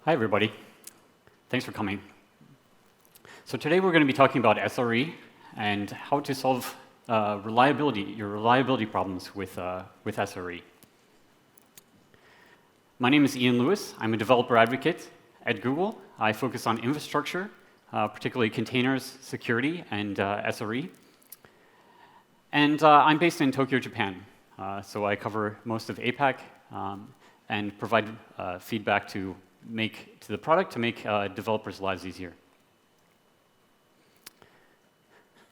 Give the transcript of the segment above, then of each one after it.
Hi, everybody. Thanks for coming. So today we're going to be talking about SRE and how to solve your reliability problems with SRE. My name is Ian Lewis. I'm a developer advocate at Google. I focus on infrastructure, particularly containers, security, and SRE. And I'm based in Tokyo, Japan. So I cover most of APAC and provide feedback to the product to make developers' lives easier.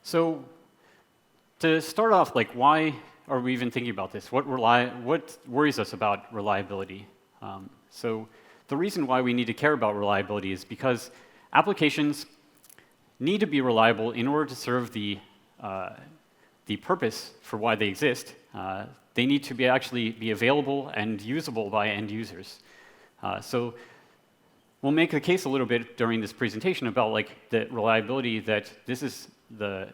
So to start off, why are we even thinking about this? What worries us about reliability? So the reason why we need to care about reliability is because applications need to be reliable in order to serve the purpose for why they exist. They need to actually be available and usable by end users. So we'll make the case a little bit during this presentation about the reliability, that this is the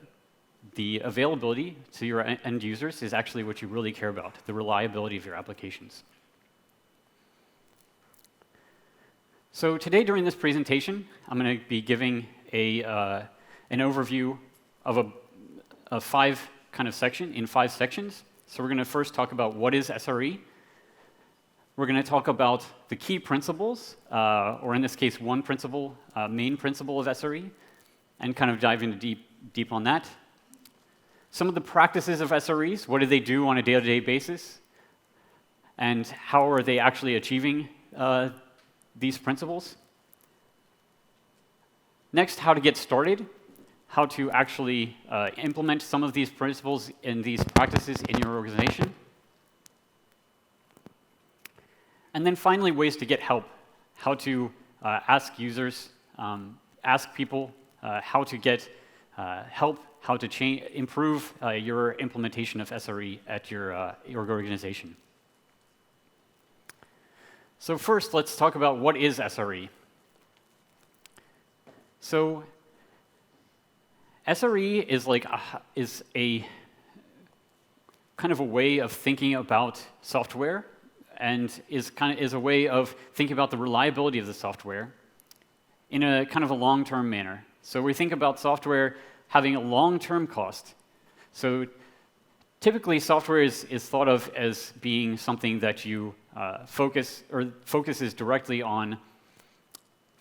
availability to your end users is actually what you really care about, the reliability of your applications. So today during this presentation, I'm going to be giving an overview of a five sections. So we're going to first talk about what is SRE. We're going to talk about the key principles, or in this case, one principle, main principle of SRE, and kind of dive into deep on that. Some of the practices of SREs, what do they do on a day-to-day basis, and how are they actually achieving these principles. Next, how to get started, how to actually implement some of these principles and these practices in your organization. And then finally, ways to get help, how to ask users, ask people how to get help, how to improve your implementation of SRE at your organization. So first, let's talk about what is SRE. So SRE is a kind of a way of thinking about software, and is a way of thinking about the reliability of the software in a kind of a long-term manner. So we think about software having a long-term cost. So typically, software is thought of as being something that you focuses directly on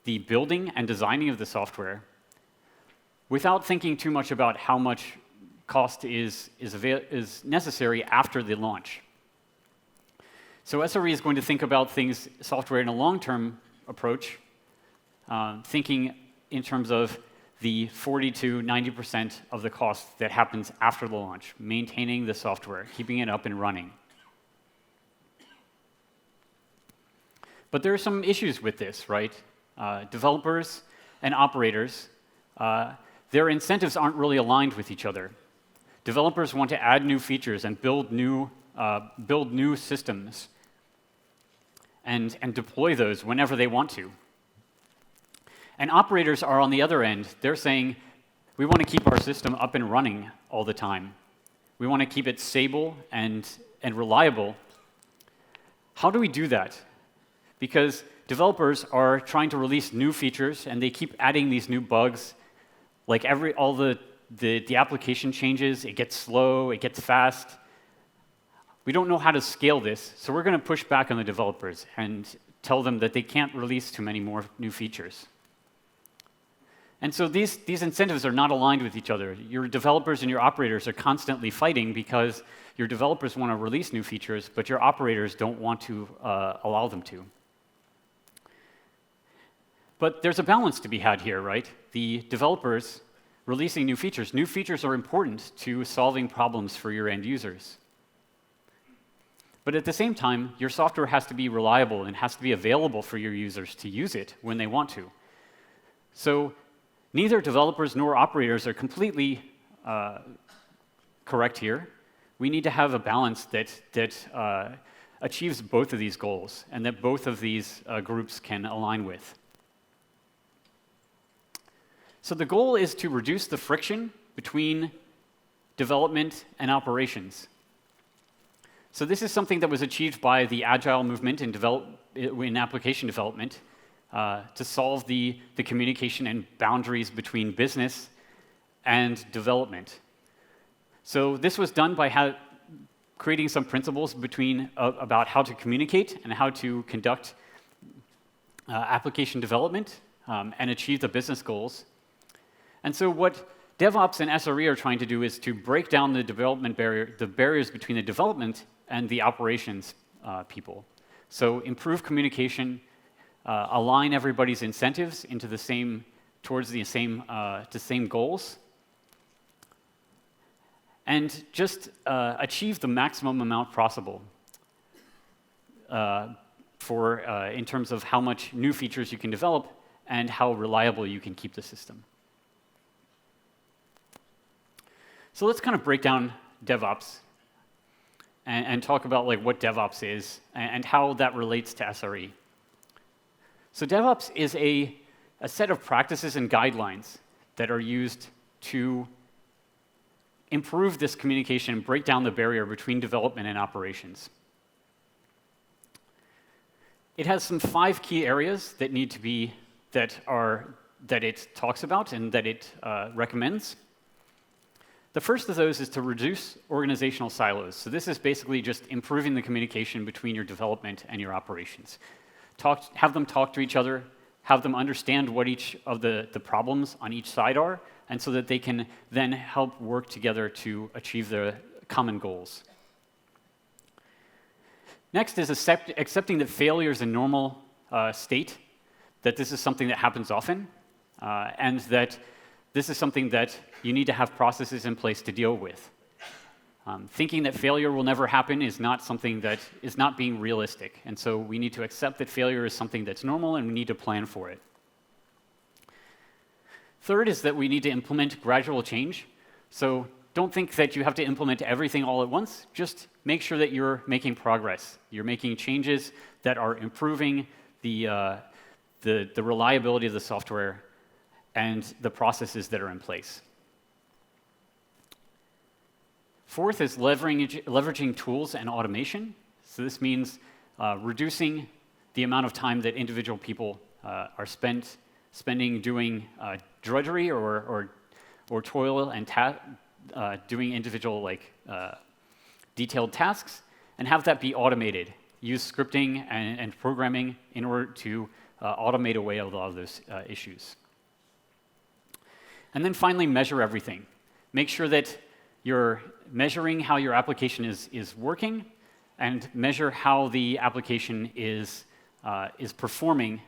the building and designing of the software, without thinking too much about how much cost is necessary after the launch. So SRE is going to think about software in a long-term approach, thinking in terms of the 40 to 90% of the cost that happens after the launch, maintaining the software, keeping it up and running. But there are some issues with this, right? Developers and operators, their incentives aren't really aligned with each other. Developers want to add new features and build new systems and deploy those whenever they want to. And operators are on the other end. They're saying, we want to keep our system up and running all the time. We want to keep it stable and reliable. How do we do that? Because developers are trying to release new features, and they keep adding these new bugs. All the application changes, it gets slow, it gets fast. We don't know how to scale this, so we're going to push back on the developers and tell them that they can't release too many more new features. And so these incentives are not aligned with each other. Your developers and your operators are constantly fighting because your developers want to release new features, but your operators don't want to allow them to. But there's a balance to be had here, right? The developers releasing new features are important to solving problems for your end users. But at the same time, your software has to be reliable and has to be available for your users to use it when they want to. So neither developers nor operators are completely correct here. We need to have a balance that achieves both of these goals and that both of these groups can align with. So the goal is to reduce the friction between development and operations. So this is something that was achieved by the Agile movement in application development. to solve the communication and boundaries between business and development. So this was done by creating some principles about how to communicate and how to conduct application development and achieve the business goals. And so what DevOps and SRE are trying to do is to break down the development barrier, the barriers between the development and the operations people. So improve communication, align everybody's incentives into towards the same goals, and just achieve the maximum amount possible in terms of how much new features you can develop and how reliable you can keep the system. So let's kind of break down DevOps and talk about what DevOps is and how that relates to SRE. So DevOps is a set of practices and guidelines that are used to improve this communication and break down the barrier between development and operations. It has some 5 key areas that it talks about and that it recommends. The first of those is to reduce organizational silos. So this is basically just improving the communication between your development and your operations. Have them talk to each other, have them understand what each of the problems on each side are, and so that they can then help work together to achieve the common goals. Next is accepting that failure is a normal state, that this is something that happens often, and that this is something that you need to have processes in place to deal with. Thinking that failure will never happen is not something that is not being realistic, and so we need to accept that failure is something that's normal and we need to plan for it. Third is that we need to implement gradual change. So don't think that you have to implement everything all at once. Just make sure that you're making progress. You're making changes that are improving the reliability of the software and the processes that are in place. Fourth is leveraging tools and automation. So this means reducing the amount of time that individual people are spending doing drudgery or toil and doing individual detailed tasks, and have that be automated. Use scripting and programming in order to automate away a lot of those issues. And then finally, measure everything. Make sure that you're measuring how your application is working, and measure how the application is performing,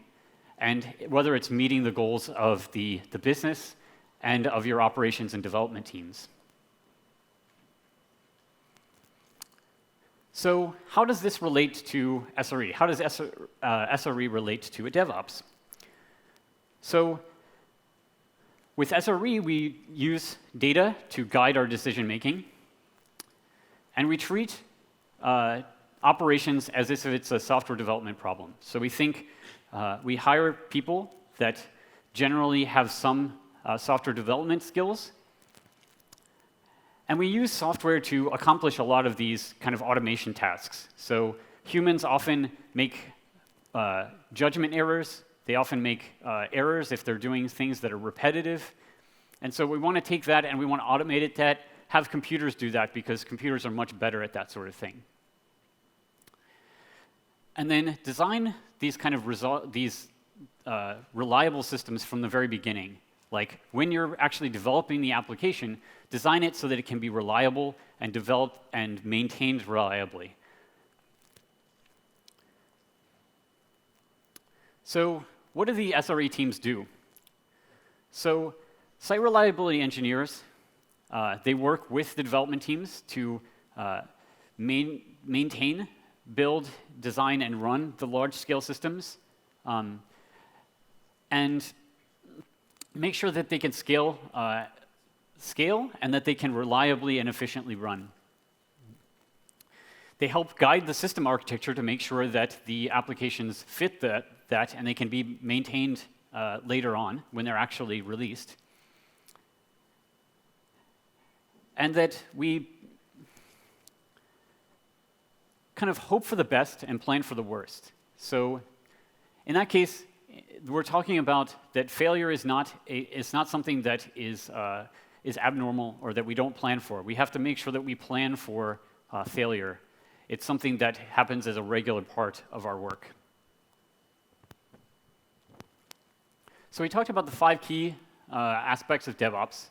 and whether it's meeting the goals of the business and of your operations and development teams. So how does this relate to SRE? How does SRE relate to a DevOps? So with SRE, we use data to guide our decision-making, and we treat operations as if it's a software development problem. So we hire people that generally have some software development skills, and we use software to accomplish a lot of these kind of automation tasks. So humans often make judgment errors. They often make errors if they're doing things that are repetitive. And so we want to take that and we want to automate it, have computers do that, because computers are much better at that sort of thing. And then design these kind of reliable systems from the very beginning. Like when you're actually developing the application, design it so that it can be reliable and developed and maintained reliably. So what do the SRE teams do? So site reliability engineers, they work with the development teams to maintain, build, design, and run the large-scale systems, and make sure that they can scale and that they can reliably and efficiently run. They help guide the system architecture to make sure that the applications fit that and they can be maintained later on when they're actually released. And that we kind of hope for the best and plan for the worst. So in that case, we're talking about that failure is not something that is abnormal or that we don't plan for. We have to make sure that we plan for failure. It's something that happens as a regular part of our work. So we talked about the 5 key aspects of DevOps.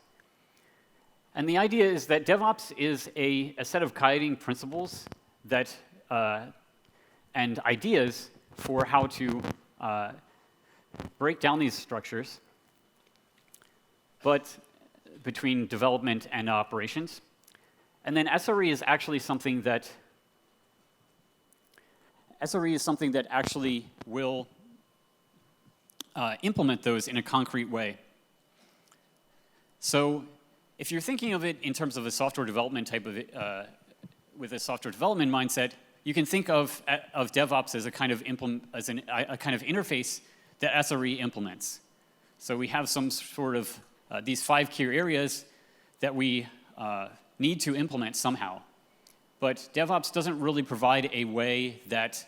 And the idea is that DevOps is a set of guiding principles that and ideas for how to break down these structures, but between development and operations. And then SRE is actually something that actually will implement those in a concrete way. So if you're thinking of it in terms of a software development type of with a software development mindset, you can think of DevOps as a kind of interface that SRE implements. So we have some sort of these 5 key areas that we need to implement somehow. But DevOps doesn't really provide a way that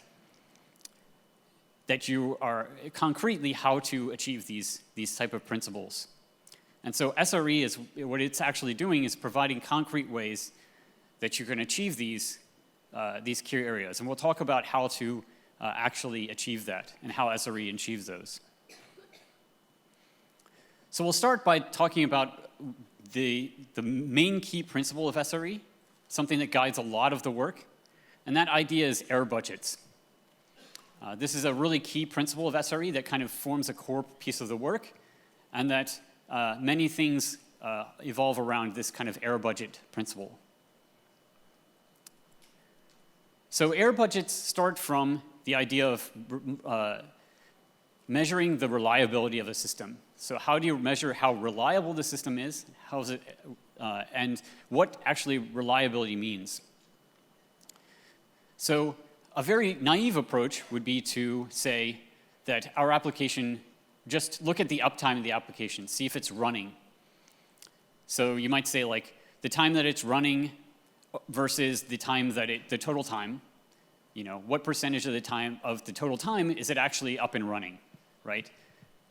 you are concretely how to achieve these type of principles. And so SRE is what it's actually doing is providing concrete ways that you can achieve these key areas. And we'll talk about how to actually achieve that and how SRE achieves those. So we'll start by talking about the main key principle of SRE, something that guides a lot of the work, and that idea is error budgets. This is a really key principle of SRE that kind of forms a core piece of the work, and that many things evolve around this kind of error budget principle. So error budgets start from the idea of measuring the reliability of a system. So how do you measure how reliable the system is? How is it, and what actually reliability means? So a very naive approach would be to say that our application, just look at the uptime of the application, see if it's running. So you might say like the time that it's running versus the time that the total time, what percentage of the total time is it actually up and running, right?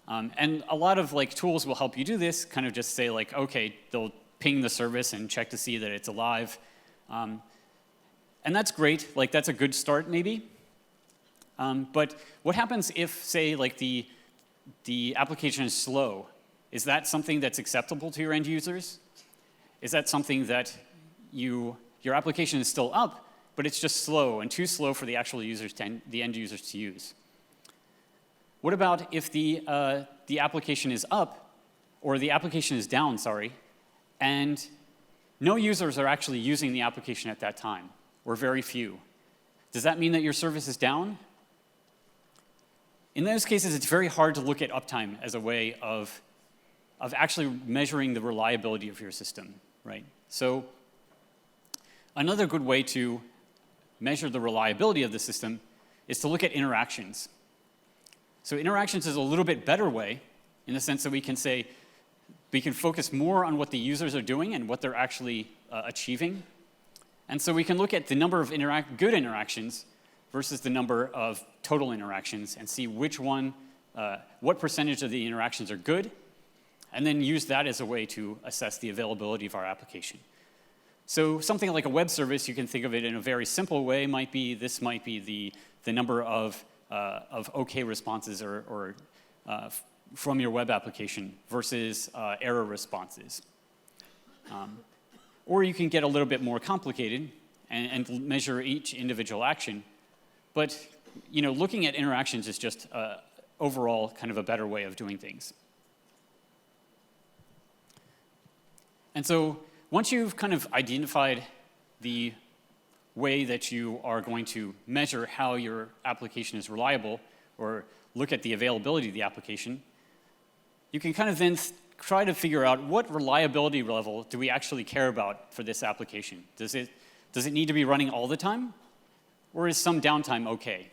And a lot of tools will help you do this, kind of just say okay, they'll ping the service and check to see that it's alive. And that's great, that's a good start maybe. But what happens if, say, the application is slow? Is that something that's acceptable to your end users? Is that something that your application is still up, but it's just slow and too slow for the actual users, the end users to use? What about if the application is up, or the application is down, and no users are actually using the application at that time, or very few? Does that mean that your service is down? In those cases, it's very hard to look at uptime as a way of actually measuring the reliability of your system, right? So another good way to measure the reliability of the system is to look at interactions. So interactions is a little bit better way in the sense that we can say, we can focus more on what the users are doing and what they're actually achieving. And so we can look at the number of good interactions versus the number of total interactions and see which one, what percentage of the interactions are good, and then use that as a way to assess the availability of our application. So something like a web service, you can think of it in a very simple way, might be the number of OK responses or from your web application versus error responses. Or you can get a little bit more complicated and measure each individual action. But looking at interactions is just overall kind of a better way of doing things. And so once you've kind of identified the way that you are going to measure how your application is reliable or look at the availability of the application, you can kind of then try to figure out what reliability level do we actually care about for this application. Does it need to be running all the time? Or is some downtime okay?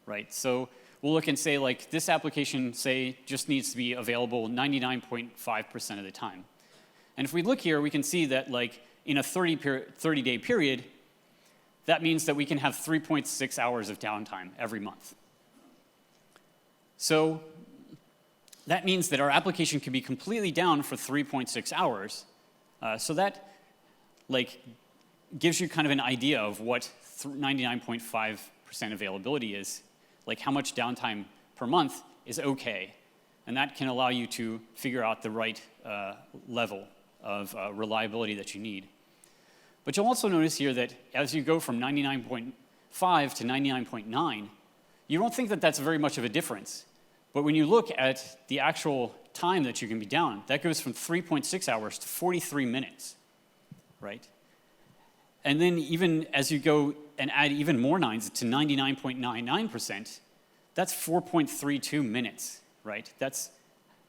Right, so we'll look and say this application, say, just needs to be available 99.5% of the time. And if we look here, we can see that in a 30-day period, that means that we can have 3.6 hours of downtime every month. So that means that our application can be completely down for 3.6 hours. So that gives you kind of an idea of what 99.5% availability is, like how much downtime per month is okay. And that can allow you to figure out the right level of reliability that you need. But you'll also notice here that as you go from 99.5 to 99.9, you don't think that that's very much of a difference. But when you look at the actual time that you can be down, that goes from 3.6 hours to 43 minutes, right? And then even as you go and add even more nines to 99.99%, that's 4.32 minutes, right? That's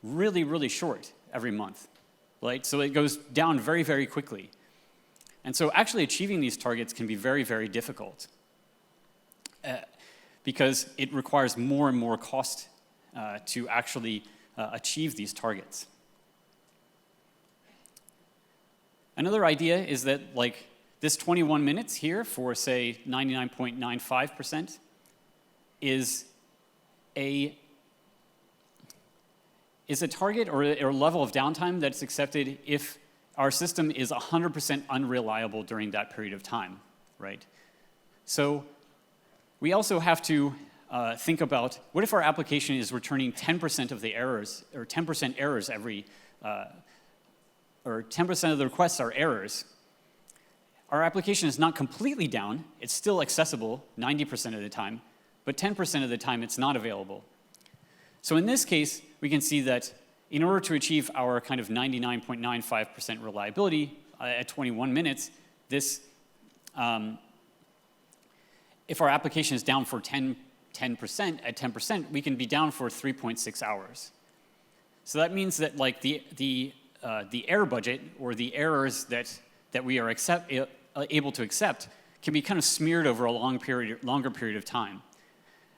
really, really short every month, right? So it goes down very, very quickly. And so actually achieving these targets can be very, very difficult because it requires more and more cost to actually achieve these targets. Another idea is that this 21 minutes here for, say, 99.95% is a target or a level of downtime that's accepted if our system is 100% unreliable during that period of time, right? So we also have to think about, what if our application is returning 10% of the errors, or 10% errors every, or 10% of the requests are errors. Our application is not completely down. It's still accessible 90% of the time, but 10% of the time it's not available. So in this case, we can see that in order to achieve our kind of 99.95% reliability at 21 minutes, this, if our application is down for 10%, at 10%, we can be down for 3.6 hours. So that means that the error budget, or the errors that we are able to accept, can be kind of smeared over a longer period of time.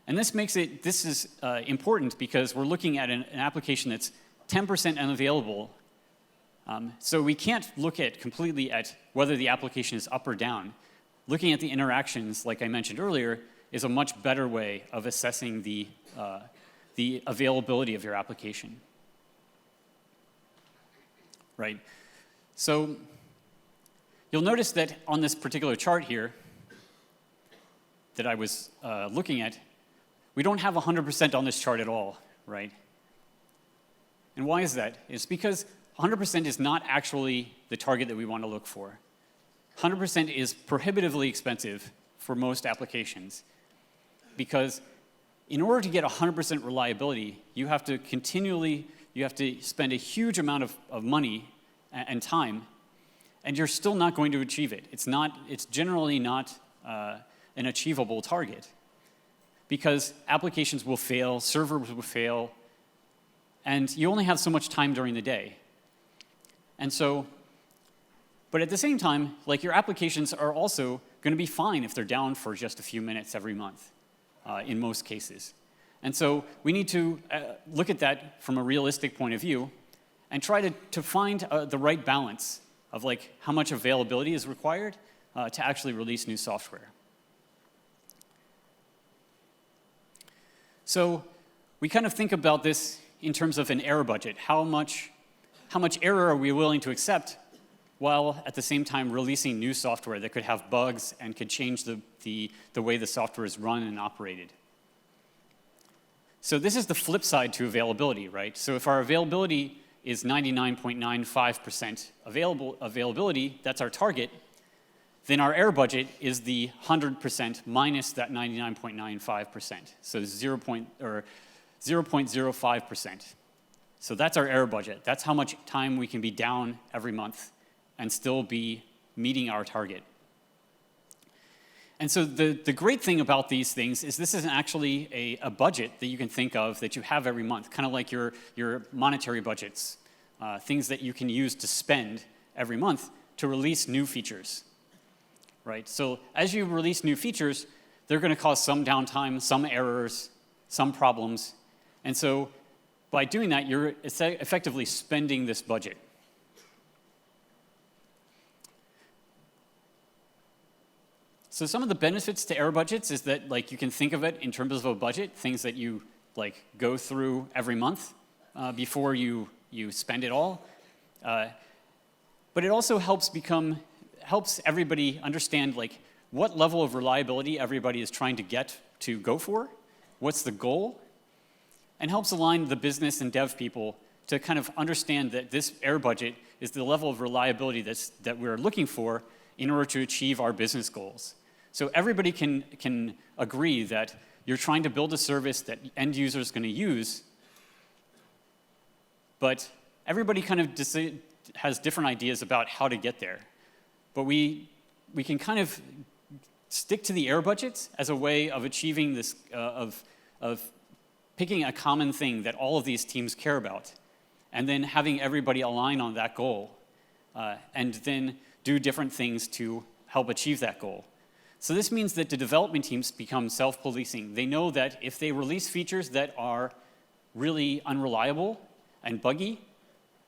And this is important because we're looking at an application that's 10% unavailable. So we can't look completely at whether the application is up or down. Looking at the interactions, like I mentioned earlier, is a much better way of assessing the availability of your application. Right? So you'll notice that on this particular chart here that I was looking at, we don't have 100% on this chart at all, right? And why is that? It's because 100% is not actually the target that we want to look for. 100% is prohibitively expensive for most applications because in order to get 100% reliability, you have to spend a huge amount of money and time, and you're still not going to achieve it. It's generally not an achievable target because applications will fail, servers will fail, and you only have so much time during the day. And so, but at the same time, your applications are also going to be fine if they're down for just a few minutes every month, in most cases. And so we need to look at that from a realistic point of view and try to find the right balance of how much availability is required to actually release new software. So we kind of think about this in terms of an error budget. How much error are we willing to accept while at the same time releasing new software that could have bugs and could change the way the software is run and operated? So this is the flip side to availability, right? So if our availability is 99.95% availability, that's our target, then our error budget is the 100% minus that 99.95%, so 0.05%. So that's our error budget. That's how much time we can be down every month and still be meeting our target. And so the great thing about these things is this isn't actually a budget that you can think of that you have every month, kind of like your monetary budgets, things that you can use to spend every month to release new features, right? So as you release new features, they're going to cause some downtime, some errors, some problems. And so by doing that, you're effectively spending this budget. So some of the benefits to error budgets is that you can think of it in terms of a budget, things that you like go through every month before you spend it all. But it also helps everybody understand like what level of reliability everybody is trying to get to go for, what's the goal, and helps align the business and dev people to kind of understand that this air budget is the level of reliability that we're looking for in order to achieve our business goals. So everybody can agree that you're trying to build a service that end user is going to use, but everybody kind of has different ideas about how to get there. But we can kind of stick to the air budgets as a way of achieving this, of picking a common thing that all of these teams care about, and then having everybody align on that goal, and then do different things to help achieve that goal. So this means that the development teams become self-policing. They know that if they release features that are really unreliable and buggy,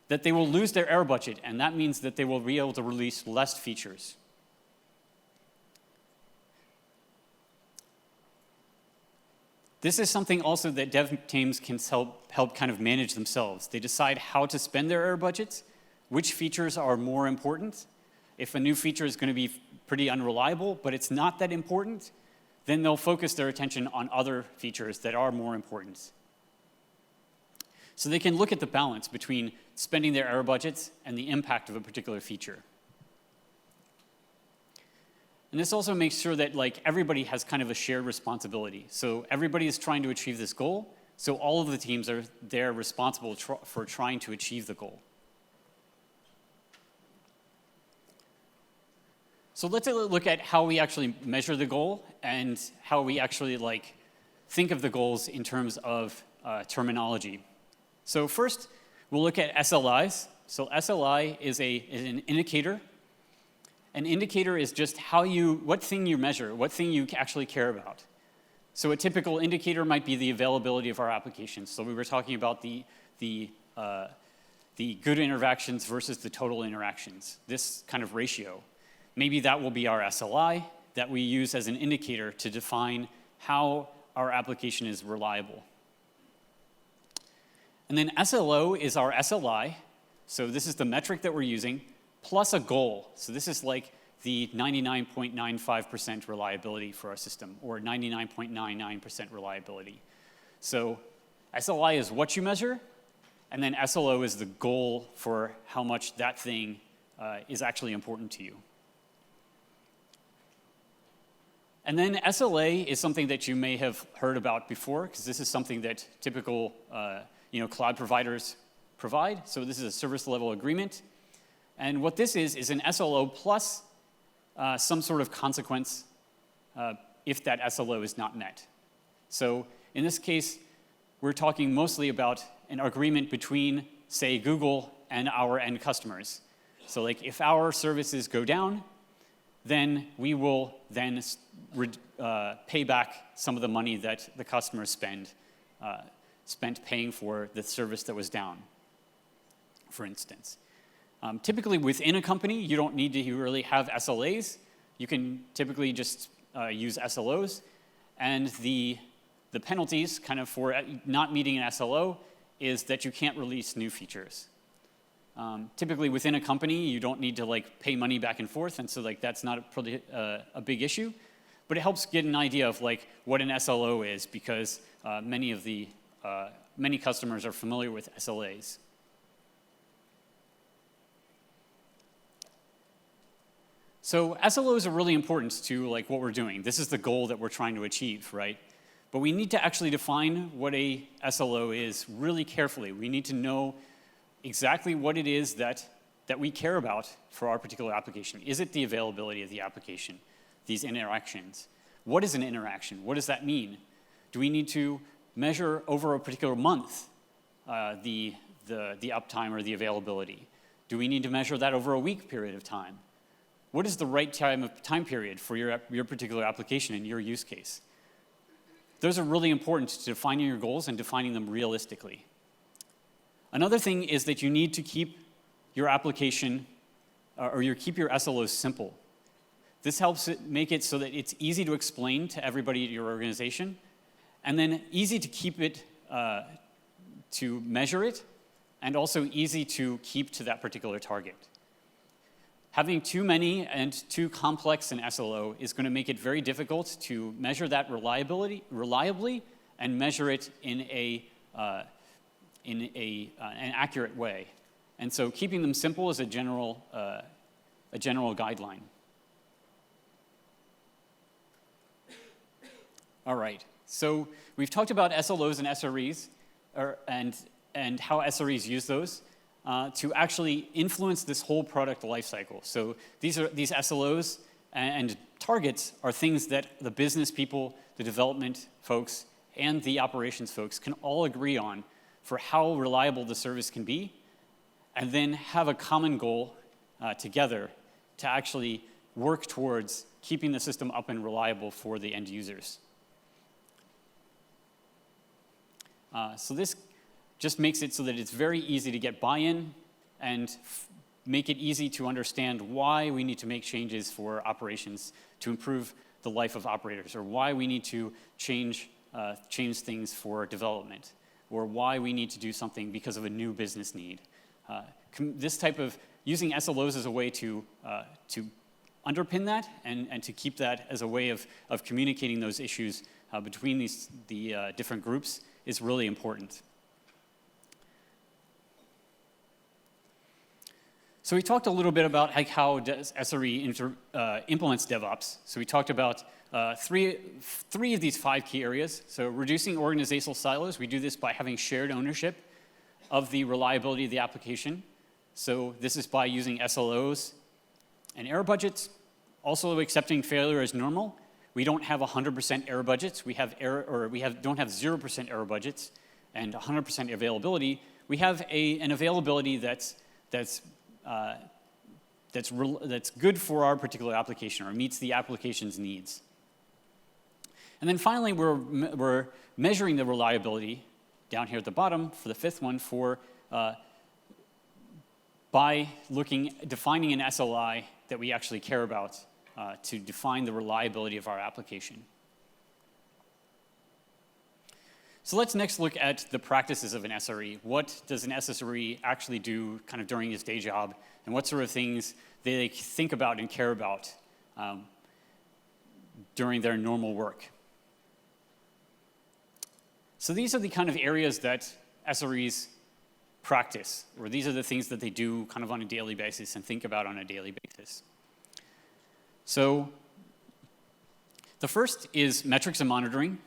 that they will lose their air budget, and that means that they will be able to release less features. This is something also that dev teams can help kind of manage themselves. They decide how to spend their air budgets, which features are more important. If a new feature is going to be pretty unreliable, but it's not that important, then they'll focus their attention on other features that are more important. So they can look at the balance between spending their air budgets and the impact of a particular feature. And this also makes sure that like everybody has kind of a shared responsibility. So everybody is trying to achieve this goal, so all of the teams are there responsible for trying to achieve the goal. So let's look at how we actually measure the goal and how we actually like think of the goals in terms of terminology. So first, we'll look at SLIs. So SLI is an indicator. An indicator is just what thing you measure, what thing you actually care about. So a typical indicator might be the availability of our applications. So we were talking about the good interactions versus the total interactions, this kind of ratio. Maybe that will be our SLI that we use as an indicator to define how our application is reliable. And then SLO is our SLI. So this is the metric that we're using, plus a goal. So this is like the 99.95% reliability for our system, or 99.99% reliability. So SLI is what you measure, and then SLO is the goal for how much that thing is actually important to you. And then SLA is something that you may have heard about before, because this is something that typical cloud providers provide. So this is a service level agreement. And what this is an SLO plus some sort of consequence if that SLO is not met. So in this case, we're talking mostly about an agreement between, say, Google and our end customers. So like if our services go down, then we will then pay back some of the money that the customers spent paying for the service that was down, for instance. Typically within a company, you don't need to really have SLAs. You can typically just use SLOs. And the penalties kind of for not meeting an SLO is that you can't release new features. Typically within a company, you don't need to like pay money back and forth, and so like that's not a big issue. But it helps get an idea of like what an SLO is, because many customers are familiar with SLAs. So SLOs are really important to like what we're doing. This is the goal that we're trying to achieve, right? But we need to actually define what a SLO is really carefully. We need to know exactly what it is that we care about for our particular application. Is it the availability of the application, these interactions? What is an interaction? What does that mean? Do we need to measure over a particular month the uptime or the availability? Do we need to measure that over a week period of time? What is the right time period for your particular application and your use case? Those are really important to defining your goals and defining them realistically. Another thing is that you need to keep your application keep your SLOs simple. This helps make it so that it's easy to explain to everybody at your organization, and then easy to keep it to measure it, and also easy to keep to that particular target. Having too many and too complex an SLO is going to make it very difficult to measure that reliably and measure it in an accurate way. And so keeping them simple is a general guideline. All right, so we've talked about SLOs and SREs, and how SREs use those to actually influence this whole product lifecycle. So these SLOs and targets are things that the business people, the development folks, and the operations folks can all agree on for how reliable the service can be, and then have a common goal together to actually work towards keeping the system up and reliable for the end users. So this just makes it so that it's very easy to get buy-in and make it easy to understand why we need to make changes for operations to improve the life of operators, or why we need to change things for development, or why we need to do something because of a new business need. This type of using SLOs as a way to underpin that and to keep that as a way of communicating those issues between the different groups is really important. So we talked a little bit about how SRE implements DevOps. So we talked about three of these 5 key areas. So reducing organizational silos, we do this by having shared ownership of the reliability of the application. So this is by using SLOs and error budgets, also accepting failure as normal. We don't have 100% error budgets. We don't have 0% error budgets and 100% availability. We have an availability that's good for our particular application or meets the application's needs. And then finally, we're measuring the reliability down here at the bottom for the 5th one by defining an SLI that we actually care about to define the reliability of our application. So let's next look at the practices of an SRE. What does an SRE actually do kind of during his day job, and what sort of things they think about and care about during their normal work? So these are the kind of areas that SREs practice, or these are the things that they do kind of on a daily basis and think about on a daily basis. So the first is metrics and monitoring.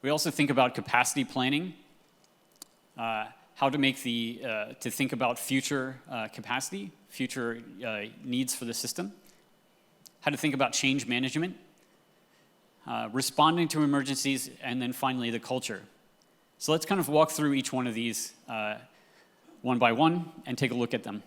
We also think about capacity planning, how to make to think about future capacity, future needs for the system, how to think about change management, responding to emergencies, and then finally the culture. So let's kind of walk through each one of these one by one and take a look at them.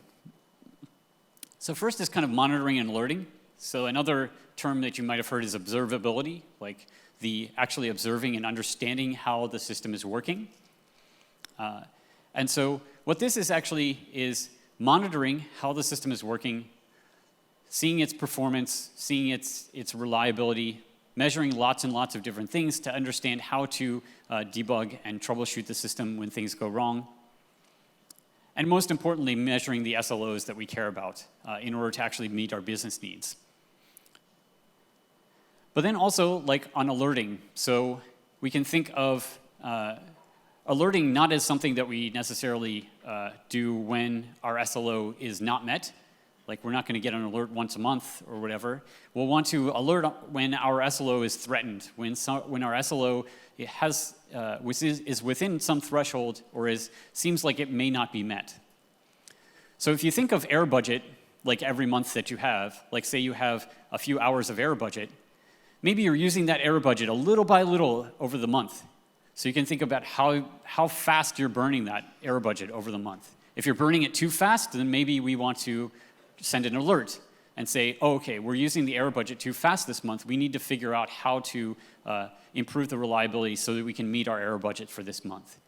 So first is kind of monitoring and alerting. So another term that you might have heard is observability, like the actually observing and understanding how the system is working. And so what this is actually is monitoring how the system is working, seeing its performance, seeing its reliability, measuring lots and lots of different things to understand how to debug and troubleshoot the system when things go wrong. And most importantly, measuring the SLOs that we care about in order to actually meet our business needs. But then also, like on alerting, so we can think of alerting not as something that we necessarily do when our SLO is not met. Like we're not going to get an alert once a month or whatever. We'll want to alert when our SLO is threatened, when our SLO is within some threshold or seems like it may not be met. So if you think of error budget, like every month that you have, like say you have a few hours of error budget, maybe you're using that error budget a little by little over the month. So you can think about how fast you're burning that error budget over the month. If you're burning it too fast, then maybe we want to send an alert and say, oh, okay, we're using the error budget too fast this month. We need to figure out how to improve the reliability so that we can meet our error budget for this month.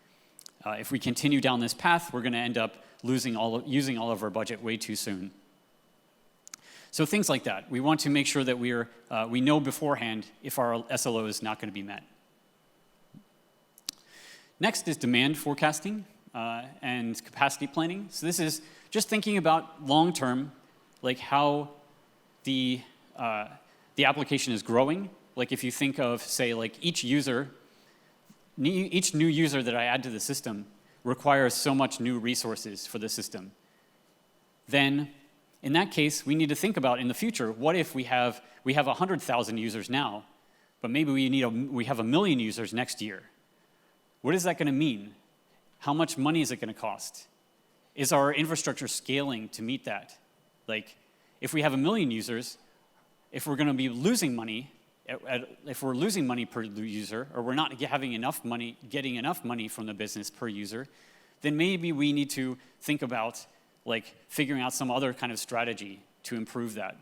If we continue down this path, we're going to end up using all of our budget way too soon. So things like that. We want to make sure that we know beforehand if our SLO is not going to be met. Next is demand forecasting and capacity planning. So this is just thinking about long-term, like how the application is growing. Like if you think of, say, like each new user that I add to the system requires so much new resources for the system. Then, in that case, we need to think about in the future, what if we have 100,000 users now, but maybe we have 1 million users next year? What is that going to mean? How much money is it going to cost? Is our infrastructure scaling to meet that? Like, if we have 1 million users, if we're going to be losing money, if we're losing money per user, or we're not getting enough money from the business per user, then maybe we need to think about like figuring out some other kind of strategy to improve that.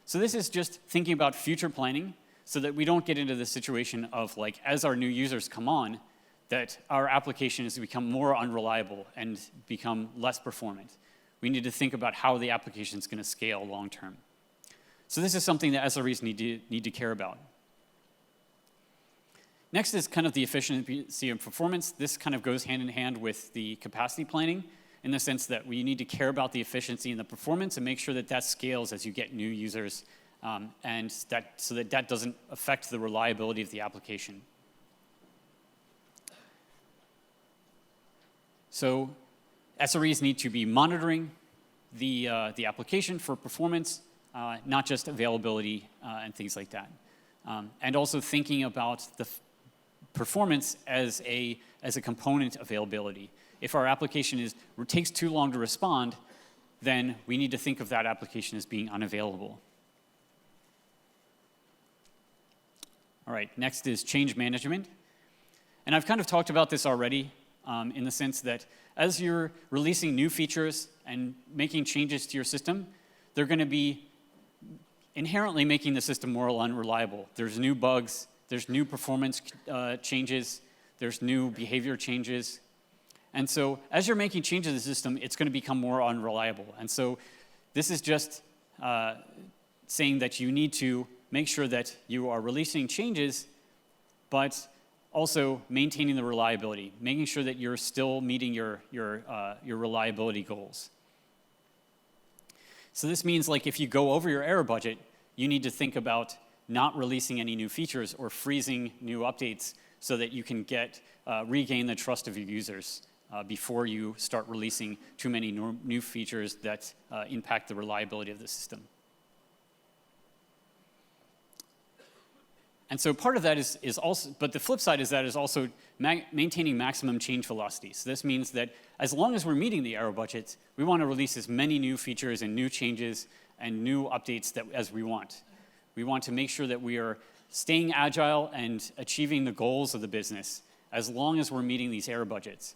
So this is just thinking about future planning so that we don't get into the situation of like, as our new users come on, that our application has become more unreliable and become less performant. We need to think about how the application is going to scale long term. So this is something that SREs need to care about. Next is kind of the efficiency and performance. This kind of goes hand in hand with the capacity planning in the sense that we need to care about the efficiency and the performance and make sure that that scales as you get new users and so that doesn't affect the reliability of the application. So SREs need to be monitoring the application for performance, not just availability and things like that. And also thinking about the performance as a component of availability. If our application takes too long to respond, then we need to think of that application as being unavailable. All right, next is change management. And I've kind of talked about this already in the sense that as you're releasing new features and making changes to your system, they're going to be inherently making the system more unreliable. There's new bugs, there's new performance changes, there's new behavior changes. And so as you're making changes to the system, it's going to become more unreliable. And so this is just saying that you need to make sure that you are releasing changes, but also maintaining the reliability, making sure that you're still meeting your reliability goals. So this means like if you go over your error budget, you need to think about not releasing any new features or freezing new updates so that you can regain the trust of your users before you start releasing too many new features that impact the reliability of the system. And so part of that is also, but the flip side is also maintaining maximum change velocity. So this means that as long as we're meeting the error budgets, we want to release as many new features and new changes and new updates as we want. We want to make sure that we are staying agile and achieving the goals of the business as long as we're meeting these error budgets.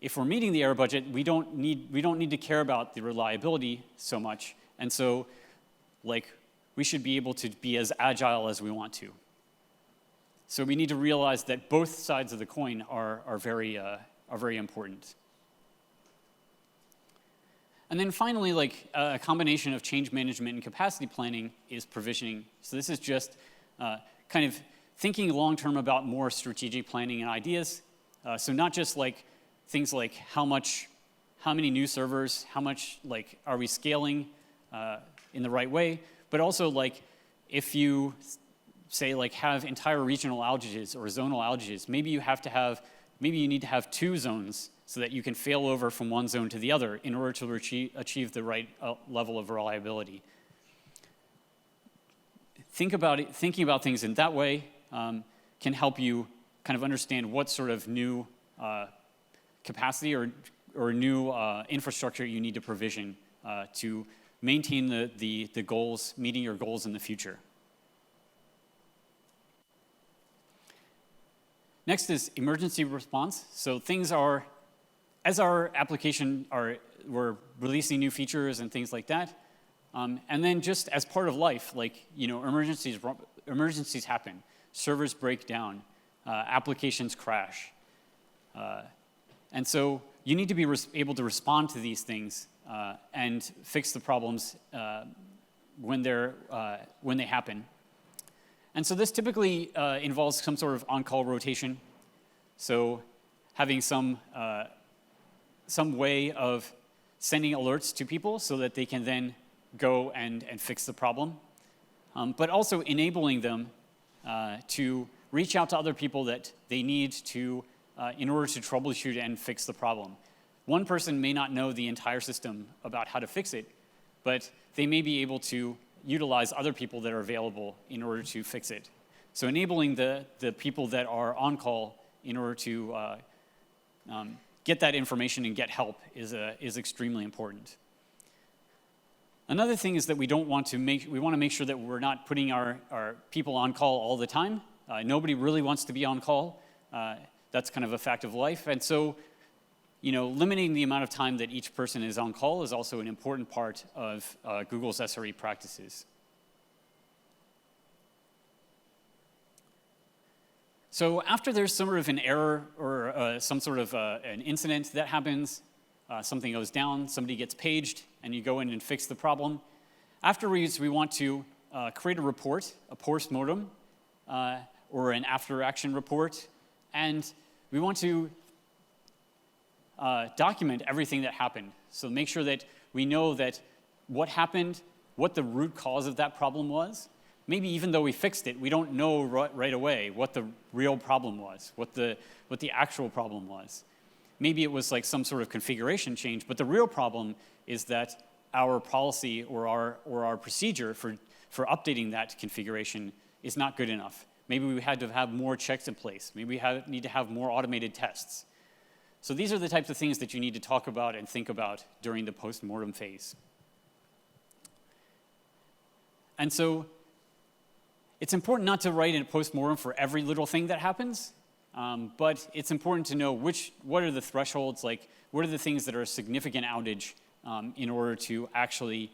If we're meeting the error budget, we don't need to care about the reliability so much, and so we should be able to be as agile as we want to. So we need to realize that both sides of the coin are very important. And then finally, a combination of change management and capacity planning is provisioning. So this is just kind of thinking long-term about more strategic planning and ideas. So not just things like how many new servers, how much are we scaling in the right way, but also if you say have entire regional outages or zonal outages, maybe you need to have 2 zones so that you can fail over from one zone to the other in order to achieve the right level of reliability. Thinking about things in that way can help you kind of understand what sort of new capacity or new infrastructure you need to provision to maintain the goals, meeting your goals in the future. Next is emergency response. So things are, as our application we're releasing new features and things like that, and then just as part of life, emergencies happen, servers break down, applications crash, and so you need to be able to respond to these things and fix the problems when they happen. And so this typically involves some sort of on-call rotation. So having some way of sending alerts to people so that they can then go and fix the problem, but also enabling them to reach out to other people that they need to in order to troubleshoot and fix the problem. One person may not know the entire system about how to fix it, but they may be able to utilize other people that are available in order to fix it. So enabling the people that are on call in order to get that information and get help is extremely important. Another thing is that we want to make sure that we're not putting our people on call all the time. Nobody really wants to be on call. That's kind of a fact of life. And so, limiting the amount of time that each person is on call is also an important part of Google's SRE practices. So after there's some sort of an error or some sort of an incident that happens, something goes down, somebody gets paged, and you go in and fix the problem. Afterwards, we want to create a report, a post-mortem, or an after-action report, and we want to document everything that happened. So make sure that we know that what happened, what the root cause of that problem was. Maybe even though we fixed it, we don't know right away what the real problem was, what the actual problem was. Maybe it was like some sort of configuration change, but the real problem is that our policy or our procedure for updating that configuration is not good enough. Maybe we had to have more checks in place. Maybe we need to have more automated tests. So these are the types of things that you need to talk about and think about during the post-mortem phase. And so it's important not to write in a post-mortem for every little thing that happens, but it's important to know what are the thresholds, like what are the things that are a significant outage in order to actually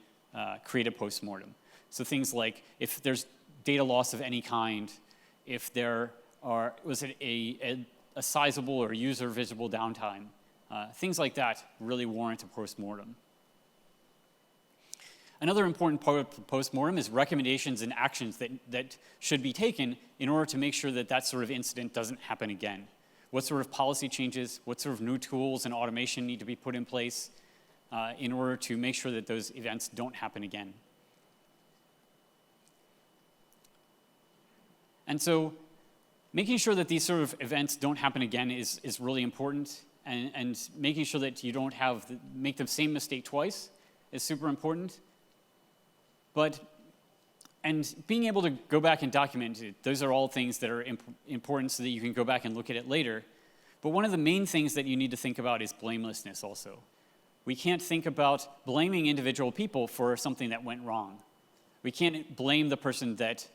create a post-mortem. So things like if there's data loss of any kind, if there was a sizable or user visible downtime, things like that really warrant a post-mortem. Another important part of post-mortem is recommendations and actions that should be taken in order to make sure that that sort of incident doesn't happen again. What sort of policy changes, what sort of new tools and automation need to be put in place in order to make sure that those events don't happen again. And so making sure that these sort of events don't happen again is really important, and making sure that you don't make the same mistake twice is super important. And being able to go back and document it, those are all things that are important so that you can go back and look at it later. But one of the main things that you need to think about is blamelessness also. We can't think about blaming individual people for something that went wrong. We can't blame the person that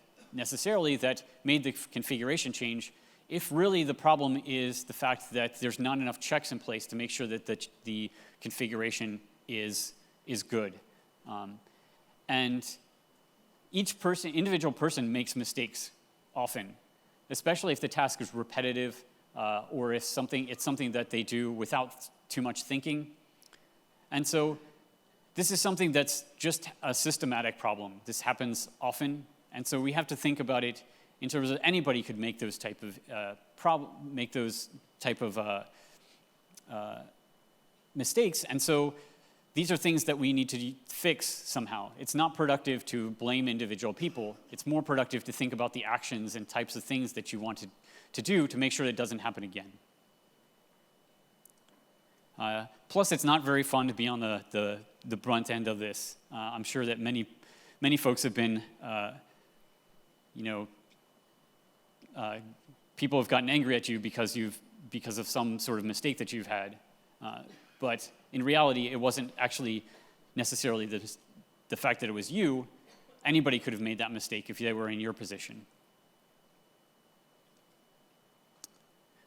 made the configuration change if really the problem is the fact that there's not enough checks in place to make sure that the configuration is good. And each individual person makes mistakes often, especially if the task is repetitive or if it's something that they do without too much thinking. And so this is something that's just a systematic problem. This happens often, and so we have to think about it in terms of anybody could make those type of mistakes. And so these are things that we need to fix somehow. It's not productive to blame individual people. It's more productive to think about the actions and types of things that you want to do to make sure it doesn't happen again. Plus, it's not very fun to be on the brunt end of this. I'm sure that many folks have been, people have gotten angry at you because of some sort of mistake that you've had. But in reality, it wasn't actually necessarily the fact that it was you. Anybody could have made that mistake if they were in your position.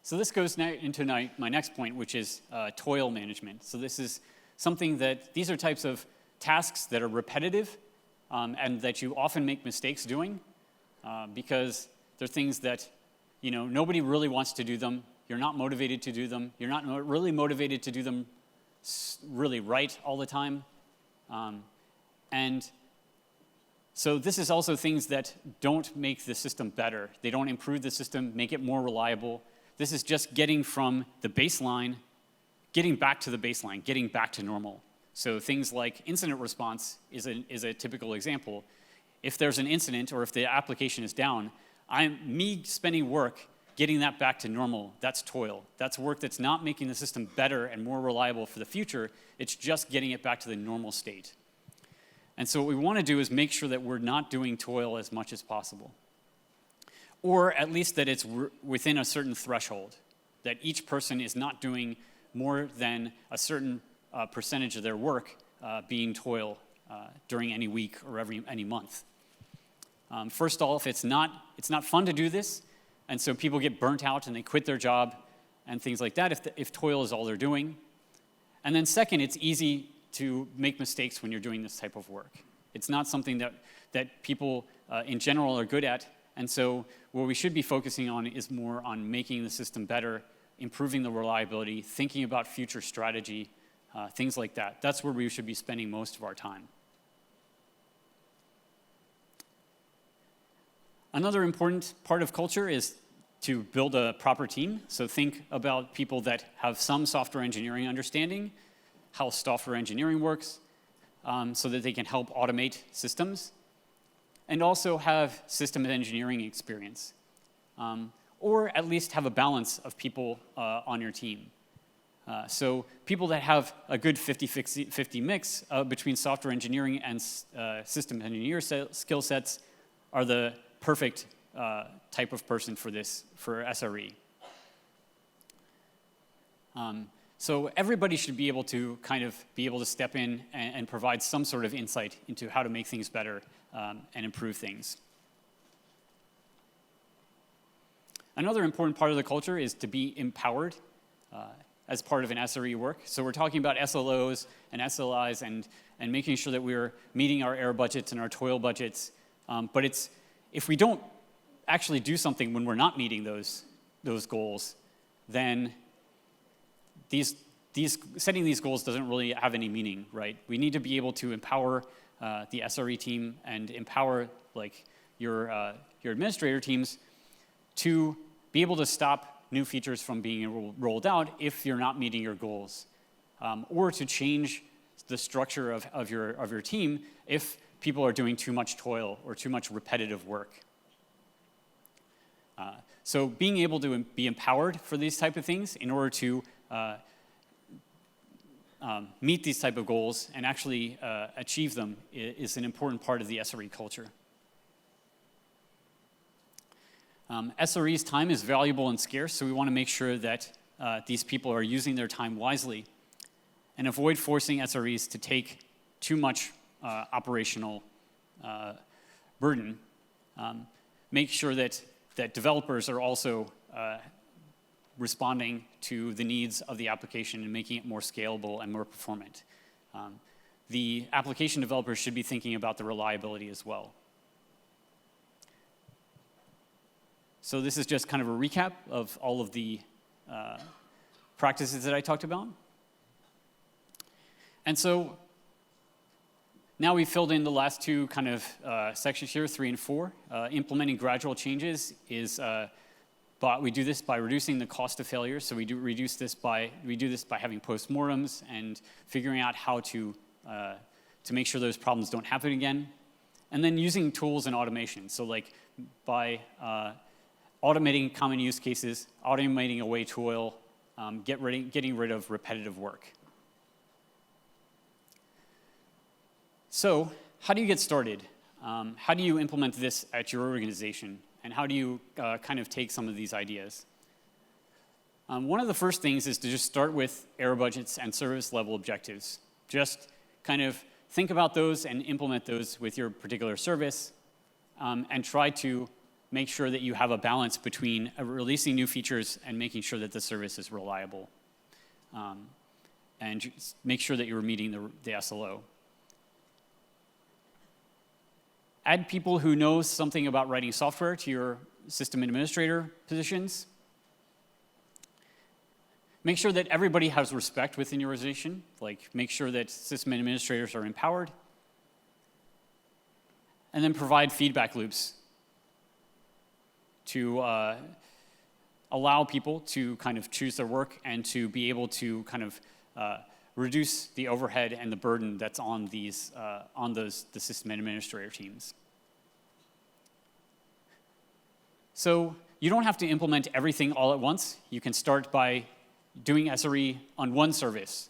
So this goes into my next point, which is toil management. So this is something these are types of tasks that are repetitive and that you often make mistakes doing because they're things that nobody really wants to do them. You're not motivated to do them. You're not really motivated to do them really right all the time. And so this is also things that don't make the system better. They don't improve the system, make it more reliable. This is just getting from the baseline, getting back to the baseline, getting back to normal. So things like incident response is a typical example. If there's an incident or if the application is down, me spending work getting that back to normal, that's toil. That's work that's not making the system better and more reliable for the future. It's just getting it back to the normal state. And so what we want to do is make sure that we're not doing toil as much as possible. Or at least that it's within a certain threshold, that each person is not doing more than a certain percentage of their work being toil during any week or any month. First off, it's not fun to do this, and so people get burnt out and they quit their job and things like that if toil is all they're doing. And then second, it's easy to make mistakes when you're doing this type of work. It's not something that people in general are good at, and so what we should be focusing on is more on making the system better, improving the reliability, thinking about future strategy, things like that. That's where we should be spending most of our time. Another important part of culture is to build a proper team. So think about people that have some software engineering understanding, how software engineering works, so that they can help automate systems, and also have system engineering experience, or at least have a balance of people on your team. So people that have a good 50-50 mix between software engineering and system engineer skill sets are the perfect type of person for SRE. So everybody should be able to step in and provide some sort of insight into how to make things better and improve things. Another important part of the culture is to be empowered as part of an SRE work. So we're talking about SLOs and SLIs and making sure that we're meeting our error budgets and our toil budgets. But if we don't actually do something when we're not meeting those goals, then setting these goals doesn't really have any meaning, right? We need to be able to empower the SRE team and empower your administrator teams to be able to stop new features from being rolled out if you're not meeting your goals, or to change the structure of your team if people are doing too much toil or too much repetitive work. So being able to be empowered for these type of things in order to meet these type of goals and actually achieve them is an important part of the SRE culture. SRE's time is valuable and scarce, so we want to make sure that these people are using their time wisely and avoid forcing SREs to take too much operational burden. Make sure that developers are also responding to the needs of the application and making it more scalable and more performant. The application developers should be thinking about the reliability as well. So this is just kind of a recap of all of the practices that I talked about. And so now we've filled in the last two kind of sections here, 3 and 4. Implementing gradual changes is, but we do this by reducing the cost of failure. So we do this by having postmortems and figuring out how to make sure those problems don't happen again. And then using tools and automation. So by automating common use cases, automating away toil, getting rid of repetitive work. So how do you get started? How do you implement this at your organization? And how do you kind of take some of these ideas? One of the first things is to just start with error budgets and service level objectives. Just kind of think about those and implement those with your particular service, and try to make sure that you have a balance between releasing new features and making sure that the service is reliable. And make sure that you're meeting the SLO. Add people who know something about writing software to your system administrator positions. Make sure that everybody has respect within your organization. Make sure that system administrators are empowered. And then provide feedback loops to allow people to kind of choose their work and to be able to kind of reduce the overhead and the burden that's on the system administrator teams. So you don't have to implement everything all at once. You can start by doing SRE on one service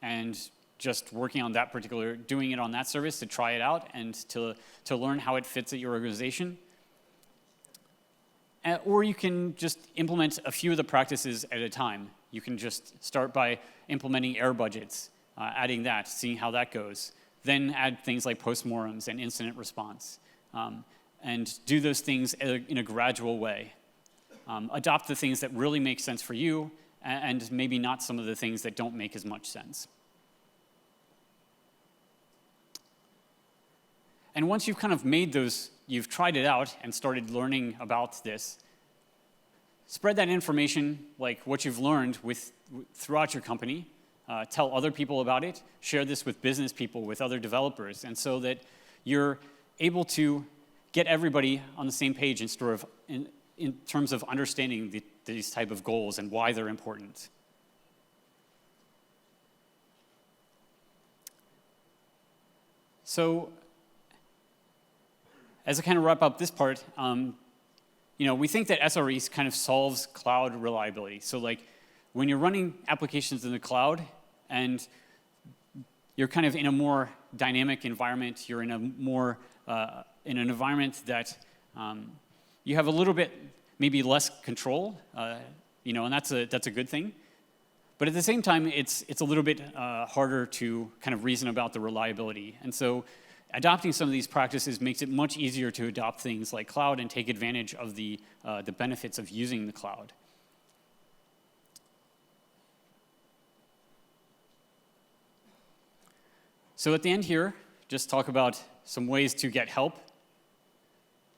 and just working on that particular, doing it on that service to try it out and to learn how it fits at your organization. Or you can just implement a few of the practices at a time. You can just start by implementing error budgets, adding that, seeing how that goes. Then add things like postmortems and incident response. And do those things in a gradual way. Adopt the things that really make sense for you, and maybe not some of the things that don't make as much sense. And once you've kind of made those, you've tried it out and started learning about this, spread that information, like what you've learned, throughout your company. Tell other people about it. Share this with business people, with other developers, and so that you're able to get everybody on the same page in terms of understanding these type of goals and why they're important. So, as I kind of wrap up this part, we think that SRE kind of solves cloud reliability. So, like, when you're running applications in the cloud and you're kind of in a more dynamic environment, you're in a more in an environment that you have a little bit maybe less control, and that's a good thing. But at the same time, it's a little bit harder to kind of reason about the reliability. And so adopting some of these practices makes it much easier to adopt things like cloud and take advantage of the benefits of using the cloud. So at the end here, just talk about some ways to get help.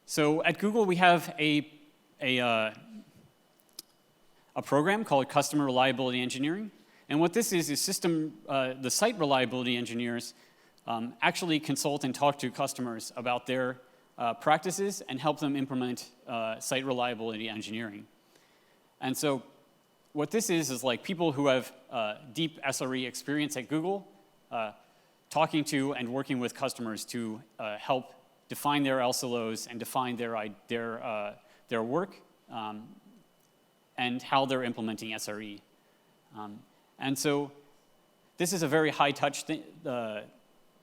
So at Google, we have a program called Customer Reliability Engineering. And what this is the site reliability engineers actually consult and talk to customers about their practices and help them implement site reliability engineering. And so what this is like people who have deep SRE experience at Google talking to and working with customers to help define their LSLOs and define their work and how they're implementing SRE. And so this is a very high-touch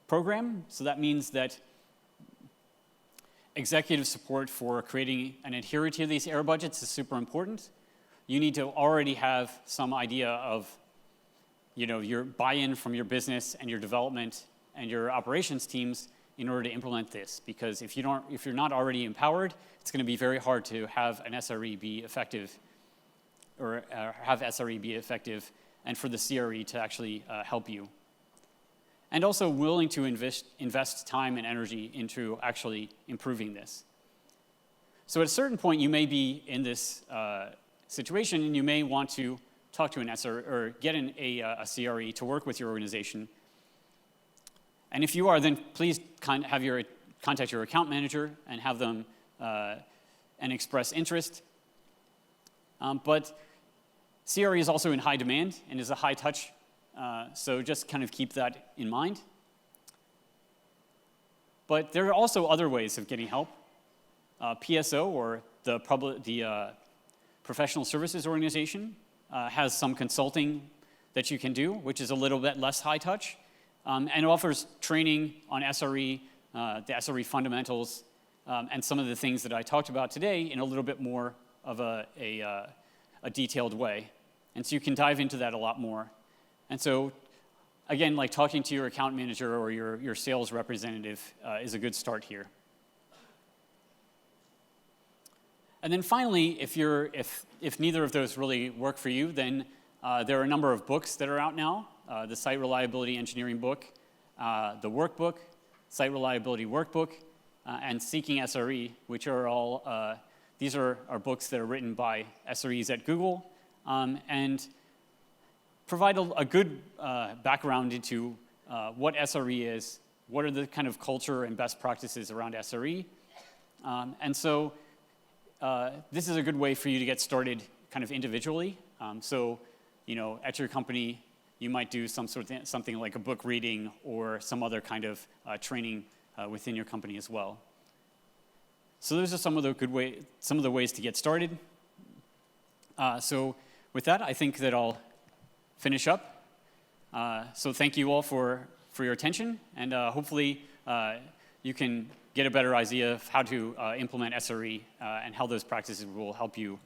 program, so that means that executive support for creating and adhering to these error budgets is super important. You need to already have some idea of your buy-in from your business and your development and your operations teams in order to implement this, because if you're not already empowered, it's going to be very hard to have an SRE be effective, or have SRE be effective, and for the CRE to actually help you. And also willing to invest time and energy into actually improving this. So at a certain point, you may be in this situation, and you may want to talk to an SRE or get a CRE to work with your organization. And if you are, then please contact your account manager and have them and express interest. But CRE is also in high demand and is a high touch, so just kind of keep that in mind. But there are also other ways of getting help. PSO, or the Professional Services Organization, has some consulting that you can do, which is a little bit less high touch, and offers training on SRE, the SRE fundamentals, and some of the things that I talked about today in a little bit more of a detailed way. And so you can dive into that a lot more. And so, again, like talking to your account manager or your sales representative is a good start here. And then finally, if neither of those really work for you, then there are a number of books that are out now. The Site Reliability Engineering book, the workbook, Site Reliability Workbook, and Seeking SRE, which are all, these are books that are written by SREs at Google, and provide a good background into what SRE is, what are the kind of culture and best practices around SRE. And so this is a good way for you to get started kind of individually. So, you know, at your company, you might do something like a book reading or some other kind of training within your company as well. So those are some of the ways to get started. So with that, I think that I'll finish up. So thank you all for your attention, and hopefully you can get a better idea of how to implement SRE and how those practices will help you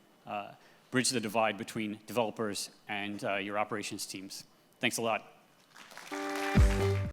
bridge the divide between developers and your operations teams. Thanks a lot.